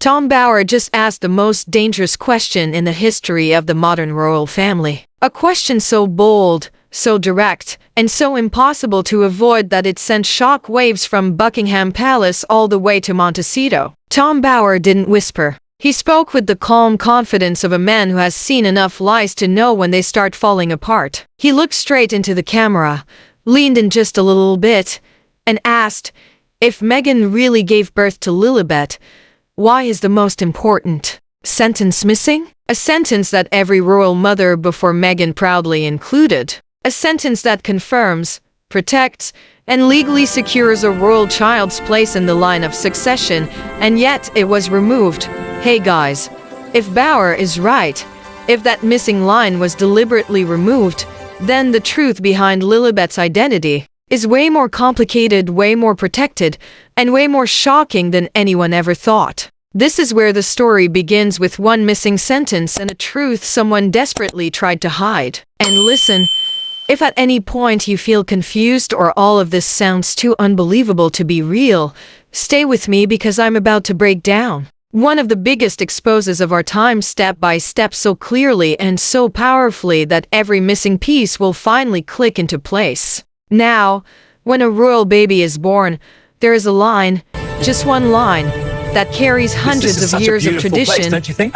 Tom Bower just asked the most dangerous question in the history of the modern royal family. A question so bold, so direct, and so impossible to avoid that it sent shock waves from Buckingham Palace all the way to Montecito. Tom Bower didn't whisper. He spoke with the calm confidence of a man who has seen enough lies to know when they start falling apart. He looked straight into the camera, leaned in just a little bit, and asked, if Meghan really gave birth to Lilibet, why is the most important sentence missing? A sentence that every royal mother before Meghan proudly included. A sentence that confirms, protects, and legally secures a royal child's place in the line of succession, and yet it was removed. Hey guys, if Bower is right, if that missing line was deliberately removed, then the truth behind Lilibet's identity is way more complicated, way more protected, and way more shocking than anyone ever thought. This is where the story begins, with one missing sentence and a truth someone desperately tried to hide. And listen, if at any point you feel confused or all of this sounds too unbelievable to be real, stay with me because I'm about to break down one of the biggest exposes of our time, step by step, so clearly and so powerfully that every missing piece will finally click into place. Now, when a royal baby is born, there is a line, just one line, that carries hundreds of years of tradition,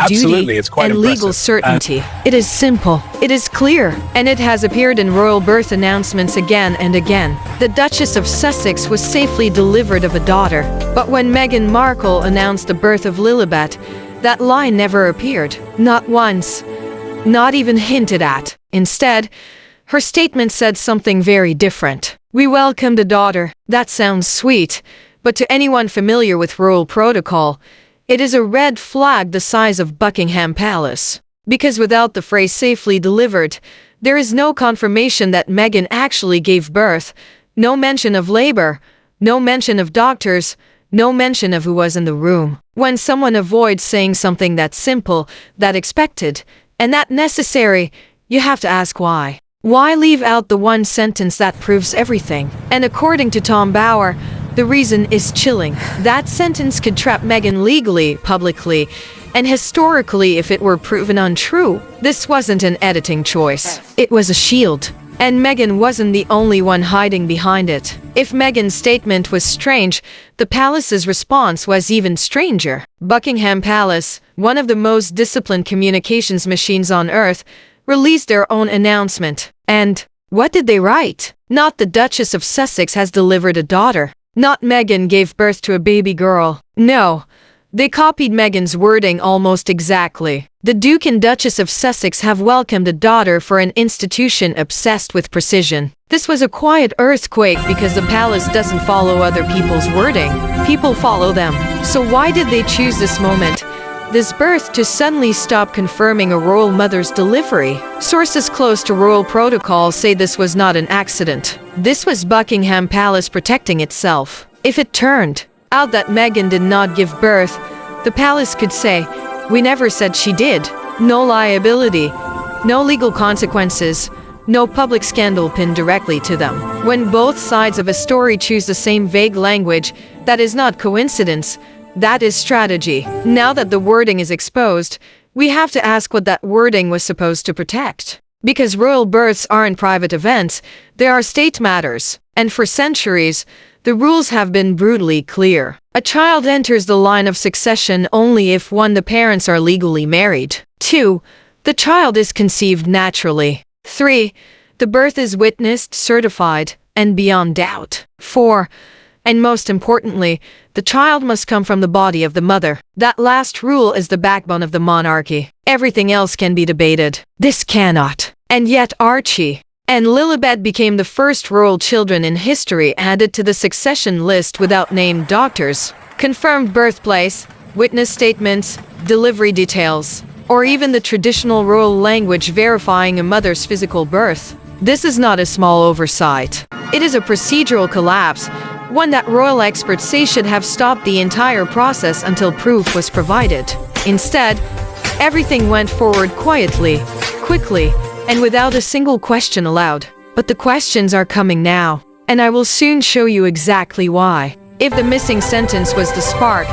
duty, and legal certainty. It is simple, it is clear, and it has appeared in royal birth announcements again and again. The Duchess of Sussex was safely delivered of a daughter, but when Meghan Markle announced the birth of Lilibet, that line never appeared. Not once. Not even hinted at. Instead, her statement said something very different. We welcomed a daughter. That sounds sweet. But to anyone familiar with royal protocol, it is a red flag the size of Buckingham Palace. Because without the phrase safely delivered, there is no confirmation that Meghan actually gave birth, no mention of labor, no mention of doctors, no mention of who was in the room. When someone avoids saying something that simple, that expected, and that necessary, you have to ask why. Why leave out the one sentence that proves everything? And according to Tom Bower, the reason is chilling. That sentence could trap Meghan legally, publicly, and historically if it were proven untrue. This wasn't an editing choice. It was a shield. And Meghan wasn't the only one hiding behind it. If Meghan's statement was strange, the palace's response was even stranger. Buckingham Palace, one of the most disciplined communications machines on earth, released their own announcement. And what did they write? Not the Duchess of Sussex has delivered a daughter. Not Meghan gave birth to a baby girl. No, they copied Meghan's wording almost exactly. The Duke and Duchess of Sussex have welcomed a daughter for an institution obsessed with precision. This was a quiet earthquake because the palace doesn't follow other people's wording. People follow them. So why did they choose this moment, this birth, to suddenly stop confirming a royal mother's delivery? Sources close to royal protocol say this was not an accident. This was Buckingham Palace protecting itself. If it turned out that Meghan did not give birth, the palace could say, we never said she did. No liability, no legal consequences, no public scandal pinned directly to them. When both sides of a story choose the same vague language, that is not coincidence. That is strategy. Now that the wording is exposed, we have to ask what that wording was supposed to protect. Because royal births aren't private events, they are state matters. And for centuries, the rules have been brutally clear. A child enters the line of succession only if 1. The parents are legally married. 2. The child is conceived naturally. 3. The birth is witnessed, certified, and beyond doubt. 4. And most importantly, the child must come from the body of the mother. That last rule is the backbone of the monarchy. Everything else can be debated. This cannot. And yet Archie and Lilibet became the first royal children in history added to the succession list without named doctors, confirmed birthplace, witness statements, delivery details, or even the traditional royal language verifying a mother's physical birth. This is not a small oversight. It is a procedural collapse, one that royal experts say should have stopped the entire process until proof was provided. Instead, everything went forward quietly, quickly, and without a single question allowed. But the questions are coming now, and I will soon show you exactly why. If the missing sentence was the spark,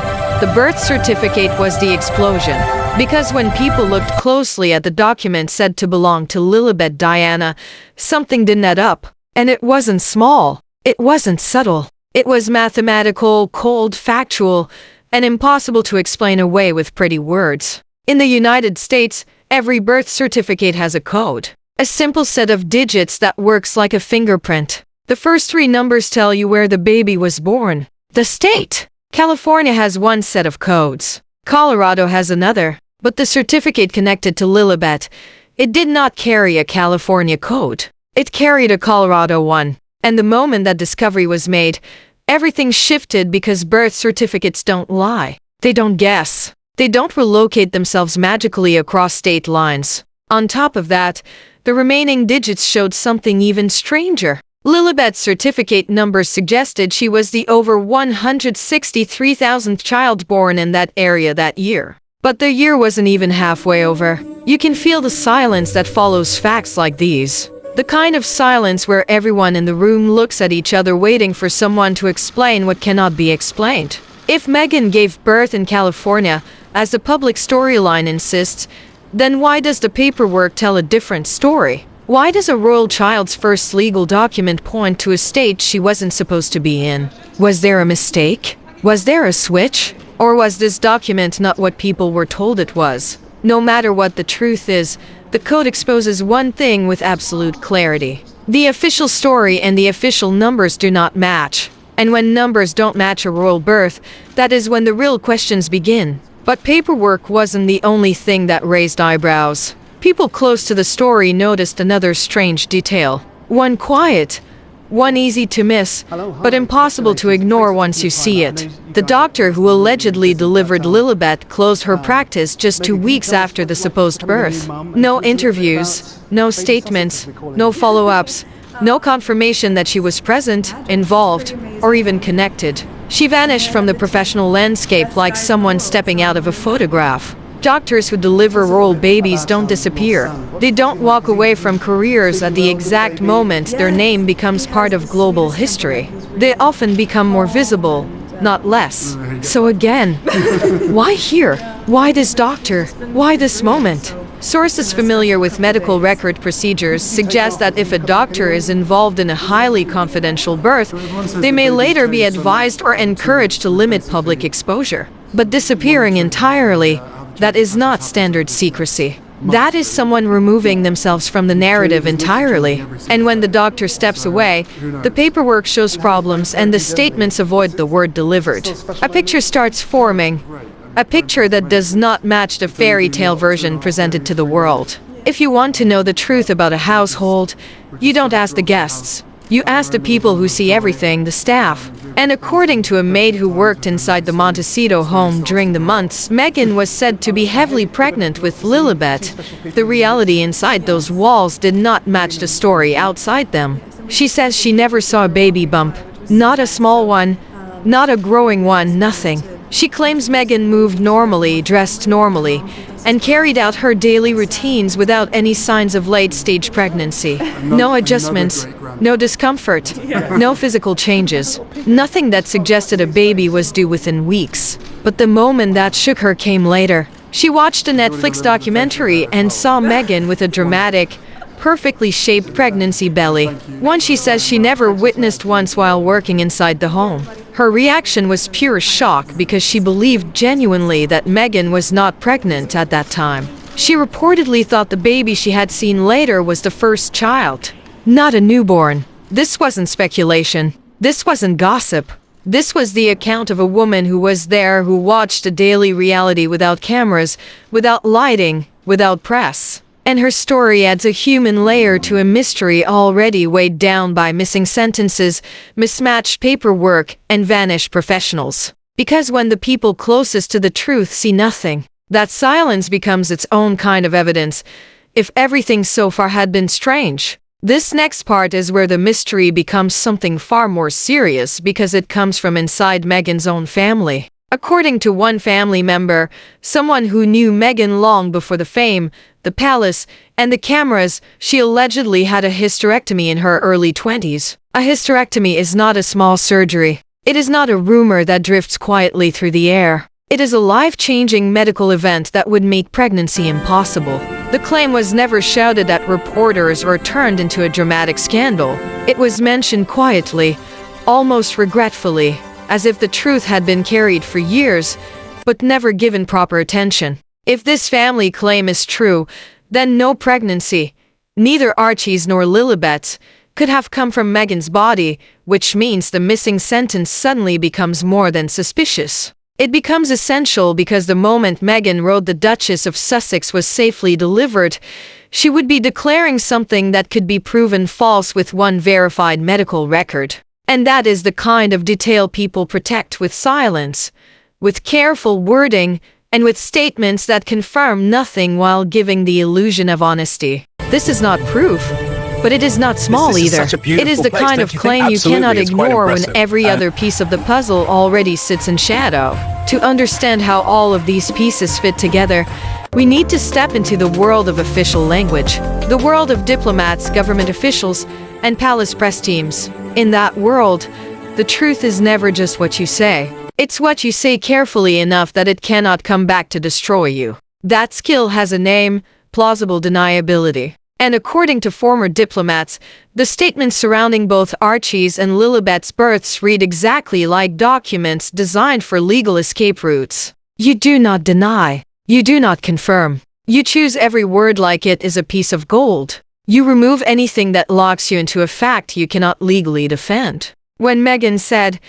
the birth certificate was the explosion. Because when people looked closely at the document said to belong to Lilibet Diana, something didn't add up. And it wasn't small. It wasn't subtle. It was mathematical, cold, factual, and impossible to explain away with pretty words. In the United States, every birth certificate has a code. A simple set of digits that works like a fingerprint. The first 3 numbers tell you where the baby was born. The state. California has one set of codes. Colorado has another. But the certificate connected to Lilibet, it did not carry a California code. It carried a Colorado one. And the moment that discovery was made, everything shifted because birth certificates don't lie. They don't guess. They don't relocate themselves magically across state lines. On top of that, the remaining digits showed something even stranger. Lilibet's certificate numbers suggested she was the over 163,000th child born in that area that year. But the year wasn't even halfway over. You can feel the silence that follows facts like these. The kind of silence where everyone in the room looks at each other waiting for someone to explain what cannot be explained. If Meghan gave birth in California, as the public storyline insists, then why does the paperwork tell a different story? Why does a royal child's first legal document point to a state she wasn't supposed to be in? Was there a mistake? Was there a switch? Or was this document not what people were told it was? No matter what the truth is, the code exposes one thing with absolute clarity. The official story and the official numbers do not match. And when numbers don't match a royal birth, that is when the real questions begin. But paperwork wasn't the only thing that raised eyebrows. People close to the story noticed another strange detail. One quiet, one easy to miss, but impossible to ignore once you see it. The doctor who allegedly delivered Lilibet closed her practice just 2 weeks after the supposed birth. No interviews, no statements, no follow-ups, no confirmation that she was present, involved, or even connected. She vanished from the professional landscape like someone stepping out of a photograph. Doctors who deliver royal babies don't disappear. They don't walk away from careers at the exact moment their name becomes part of global history. They often become more visible, not less. So again, why here? Why this doctor? Why this moment? Sources familiar with medical record procedures suggest that if a doctor is involved in a highly confidential birth, they may later be advised or encouraged to limit public exposure. But disappearing entirely, that is not standard secrecy. That is someone removing themselves from the narrative entirely. And when the doctor steps away, the paperwork shows problems and the statements avoid the word delivered. A picture starts forming. A picture that does not match the fairy tale version presented to the world. If you want to know the truth about a household, you don't ask the guests. You ask the people who see everything, the staff. And according to a maid who worked inside the Montecito home during the months, Meghan was said to be heavily pregnant with Lilibet. The reality inside those walls did not match the story outside them. She says she never saw a baby bump. Not a small one, not a growing one, nothing. She claims Meghan moved normally, dressed normally, and carried out her daily routines without any signs of late-stage pregnancy. No adjustments, no discomfort, no physical changes. Nothing that suggested a baby was due within weeks. But the moment that shook her came later. She watched a Netflix documentary and saw Meghan with a dramatic, perfectly shaped pregnancy belly. One she says she never witnessed once while working inside the home. Her reaction was pure shock because she believed genuinely that Meghan was not pregnant at that time. She reportedly thought the baby she had seen later was the first child, not a newborn. This wasn't speculation. This wasn't gossip. This was the account of a woman who was there, who watched a daily reality without cameras, without lighting, without press. And her story adds a human layer to a mystery already weighed down by missing sentences, mismatched paperwork, and vanished professionals. Because when the people closest to the truth see nothing, that silence becomes its own kind of evidence. If everything so far had been strange, this next part is where the mystery becomes something far more serious because it comes from inside Meghan's own family. According to one family member, someone who knew Meghan long before the fame, the palace, and the cameras, she allegedly had a hysterectomy in her early 20s. A hysterectomy is not a small surgery. It is not a rumor that drifts quietly through the air. It is a life-changing medical event that would make pregnancy impossible. The claim was never shouted at reporters or turned into a dramatic scandal. It was mentioned quietly, almost regretfully, as if the truth had been carried for years, but never given proper attention. If this family claim is true, then no pregnancy, neither Archie's nor Lilibet's, could have come from Meghan's body, which means the missing sentence suddenly becomes more than suspicious. It becomes essential because the moment Meghan wrote the Duchess of Sussex was safely delivered, she would be declaring something that could be proven false with one verified medical record. And that is the kind of detail people protect with silence, with careful wording, and with statements that confirm nothing while giving the illusion of honesty. This is not proof, but it is not small either. It is the kind of claim you cannot ignore when every other piece of the puzzle already sits in shadow. To understand how all of these pieces fit together, we need to step into the world of official language, the world of diplomats, government officials, and palace press teams. In that world, the truth is never just what you say. It's what you say carefully enough that it cannot come back to destroy you. That skill has a name: plausible deniability. And according to former diplomats, the statements surrounding both Archie's and Lilibet's births read exactly like documents designed for legal escape routes. You do not deny. You do not confirm. You choose every word like it is a piece of gold. You remove anything that locks you into a fact you cannot legally defend. When Meghan said,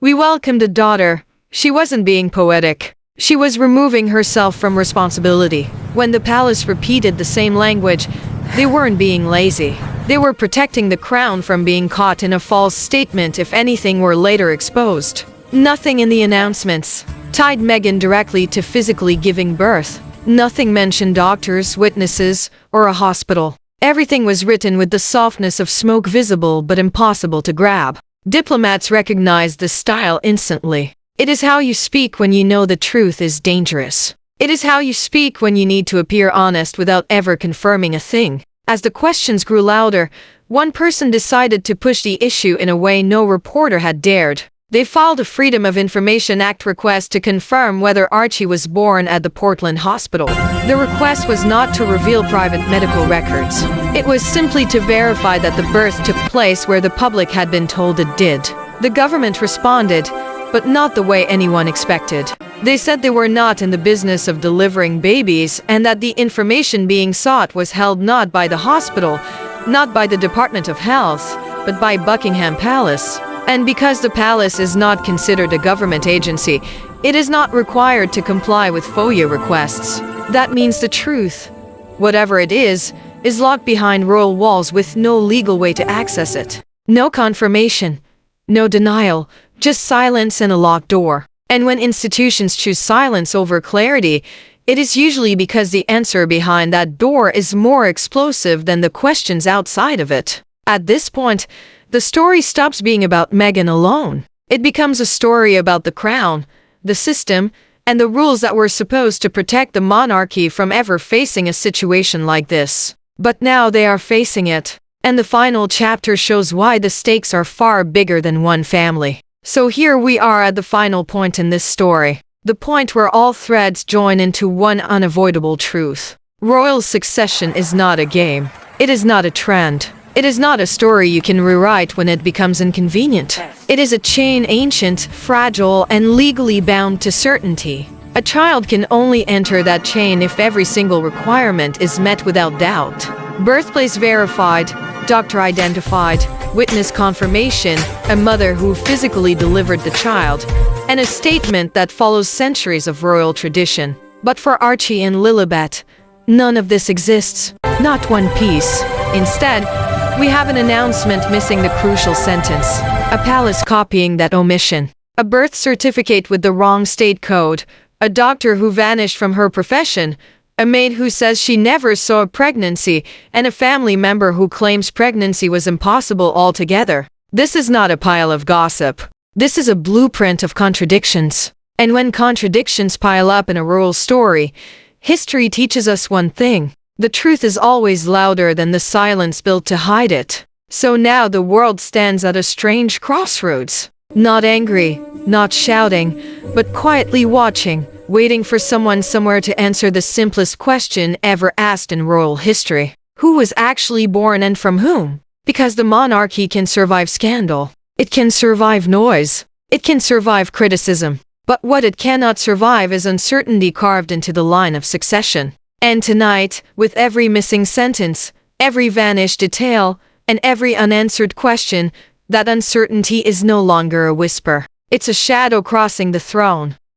"We welcomed a daughter," she wasn't being poetic. She was removing herself from responsibility. When the palace repeated the same language, they weren't being lazy. They were protecting the crown from being caught in a false statement if anything were later exposed. Nothing in the announcements tied Meghan directly to physically giving birth. Nothing mentioned doctors, witnesses, or a hospital. Everything was written with the softness of smoke, visible but impossible to grab. Diplomats recognized this style instantly. It is how you speak when you know the truth is dangerous. It is how you speak when you need to appear honest without ever confirming a thing. As the questions grew louder, one person decided to push the issue in a way no reporter had dared. They filed a Freedom of Information Act request to confirm whether Archie was born at the Portland hospital. The request was not to reveal private medical records. It was simply to verify that the birth took place where the public had been told it did. The government responded, but not the way anyone expected. They said they were not in the business of delivering babies and that the information being sought was held not by the hospital, not by the Department of Health, but by Buckingham Palace. And because the palace is not considered a government agency, it is not required to comply with FOIA requests. That means the truth, whatever it is locked behind royal walls with no legal way to access it. No confirmation, no denial, just silence and a locked door. And when institutions choose silence over clarity, it is usually because the answer behind that door is more explosive than the questions outside of it. At this point, the story stops being about Meghan alone. It becomes a story about the crown, the system, and the rules that were supposed to protect the monarchy from ever facing a situation like this. But now they are facing it. And the final chapter shows why the stakes are far bigger than one family. So here we are at the final point in this story. The point where all threads join into one unavoidable truth. Royal succession is not a game. It is not a trend. It is not a story you can rewrite when it becomes inconvenient. It is a chain ancient, fragile, and legally bound to certainty. A child can only enter that chain if every single requirement is met without doubt. Birthplace verified, doctor identified, witness confirmation, a mother who physically delivered the child, and a statement that follows centuries of royal tradition. But for Archie and Lilibet, none of this exists. Not one piece. Instead, we have an announcement missing the crucial sentence, a palace copying that omission, a birth certificate with the wrong state code, a doctor who vanished from her profession, a maid who says she never saw a pregnancy, and a family member who claims pregnancy was impossible altogether. This is not a pile of gossip. This is a blueprint of contradictions. And when contradictions pile up in a royal story, history teaches us one thing. The truth is always louder than the silence built to hide it. So now the world stands at a strange crossroads. Not angry, not shouting, but quietly watching, waiting for someone somewhere to answer the simplest question ever asked in royal history. Who was actually born and from whom? Because the monarchy can survive scandal. It can survive noise. It can survive criticism. But what it cannot survive is uncertainty carved into the line of succession. And tonight, with every missing sentence, every vanished detail, and every unanswered question, that uncertainty is no longer a whisper. It's a shadow crossing the throne.